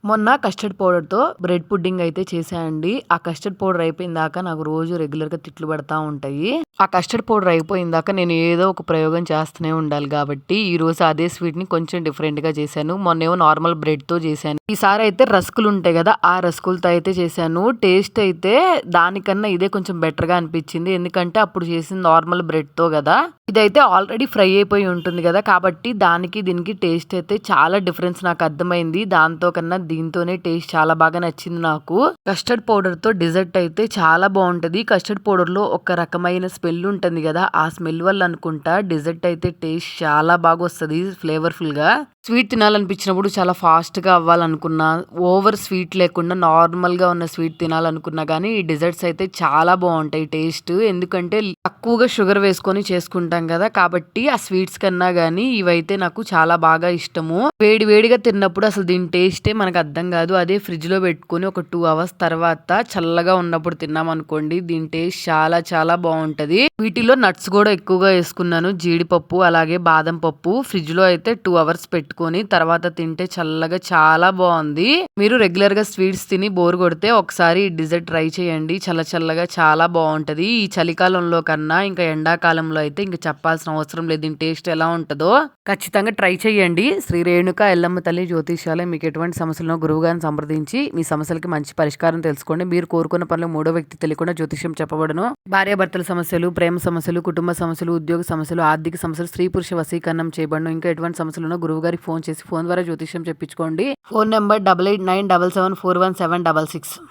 మొన్న custard పౌడర్‌తో bread pudding అయితే చేశా అండి. ఆ కస్టర్డ్ పౌడర్ అయిపోయిందాక నాకు రోజు రెగ్యులర్‌గా తిట్లు పడతా ఉంటాయి. ఆ కస్టర్డ్ పౌడర్ అయిపోయిందాక నేను ఏదో ఒక ప్రయోగం చేస్తూనే ఉండాలి గాబట్టి, ఈరోజు అదే స్వీట్‌ని కొంచెం డిఫరెంట్‌గా చేశాను. మొన్నేమో నార్మల్ బ్రెడ్‌తో చేశాను. ఈసారి అయితే రస్కులుంటాయి గదా! ఆ రస్కులతో అయితే చేశాను. టేస్ట్ అయితే దానికన్నా ఇదే కొంచెం బెటర్‌గా అనిపిచ్చింది. ఎందుకంటే అప్పుడు చేసింది నార్మల్ బ్రెడ్‌తో గదా! ఇదైతే ఆల్రెడీ ఫ్రై అయిపోయి ఉంటుంది గదా! కాబట్టి దానికి దీనికి టేస్ట్ అయితే చాలా డిఫరెన్స్ నాకు అర్థమైంది. దాంతో కన్నా దీంతోనే టేస్ట్ చాలా బాగా నచ్చింది నాకు. కస్టర్డ్ పౌడర్‌తో డిజర్ట్ అయితే చాలా బావుంటది. కస్టర్డ్ పౌడర్‌లో ఒక రకమైన స్మెల్ ఉంటుంది గదా! ఆ స్మెల్ వల్ల అనుకుంటా డిజర్ట్ అయితే టేస్ట్ చాలా బాగొస్తది ఫ్లేవర్‌ఫుల్‌గా. స్వీట్ తినాలనిపించినప్పుడు చాలా ఫాస్ట్‌గా అవ్వాలనుకున్నా, ఓవర్ స్వీట్ లేకుండా నార్మల్‌గా ఉన్న స్వీట్ తినాలనుకున్నా గానీ, ఈ డిజర్ట్స్ అయితే చాలా బావుంటాయి టేస్ట్. ఎందుకంటే తక్కువగా షుగర్ వేసుకొని చేసుకుంటాం గదా! కాబట్టి ఆ స్వీట్స్ కన్నా గానీ ఇవైతే నాకు చాలా బాగా ఇష్టము. వేడి వేడిగా తిన్నప్పుడు అసలు దీని టేస్టే మనకు అర్థం గాదు. అదే ఫ్రిడ్జ్‌లో పెట్టుకొని ఒక 2 అవర్స్ తర్వాత చల్లగా ఉన్నప్పుడు తిన్నామనుకోండి దీని టేస్ట్ చాలా చాలా బావుంటది. వీటిలో నట్స్ గూడా ఎక్కువగా యేసుకున్నాను. జీడిపప్పు అలాగే బాదం పప్పు. ఫ్రిడ్జ్‌లో అయితే 2 అవర్స్ పెట్టుకొని తర్వాత తింటే చల్లగా చాలా బావుంది. మీరు రెగ్యులర్‌గా స్వీట్స్ తిని బోర్ కొడితే ఒకసారి ఈ డిజర్ట్ ట్రై చేయండి. చల్ల చల్లగా చాలా బావుంటది. ఈ చలికాలంలో కన్నా ఇంకా ఎండాకాలంలో అయితే ఇంక చెప్పాల్సిన అవసరం లేదు. దీని టేస్ట్ ఎలా ఉంటదో ఖచ్చితంగా ట్రై చేయండి. శ్రీ రేణుక ఎల్లమ్మ తల్లి జ్యోతిష్యాలయం మీకు ఎటువంటి సమస్యలున్నా గురువుగారిని సంప్రదించి మీ సమస్యలకి మంచి పరిష్కారం తెలుసుకోండి. మీరు కోరుకున్న పనులు మూడో వ్యక్తి తెలియకుండా జ్యోతిష్యం చెప్పబడును. భార్యాభర్తల సమస్యలు, ప్రేమ సమస్యలు, కుటుంబ సమస్యలు, ఉద్యోగ సమస్యలు, ఆర్థిక సమస్యలు, స్త్రీ పురుష వశీకరణం చేయబడును. ఇంకా ఎటువంటి సమస్యలున్నా గురువుగారికి ఫోన్ చేసి ఫోన్ ద్వారా జ్యోతిష్యం చెప్పించుకోండి. Phone number 8897741766.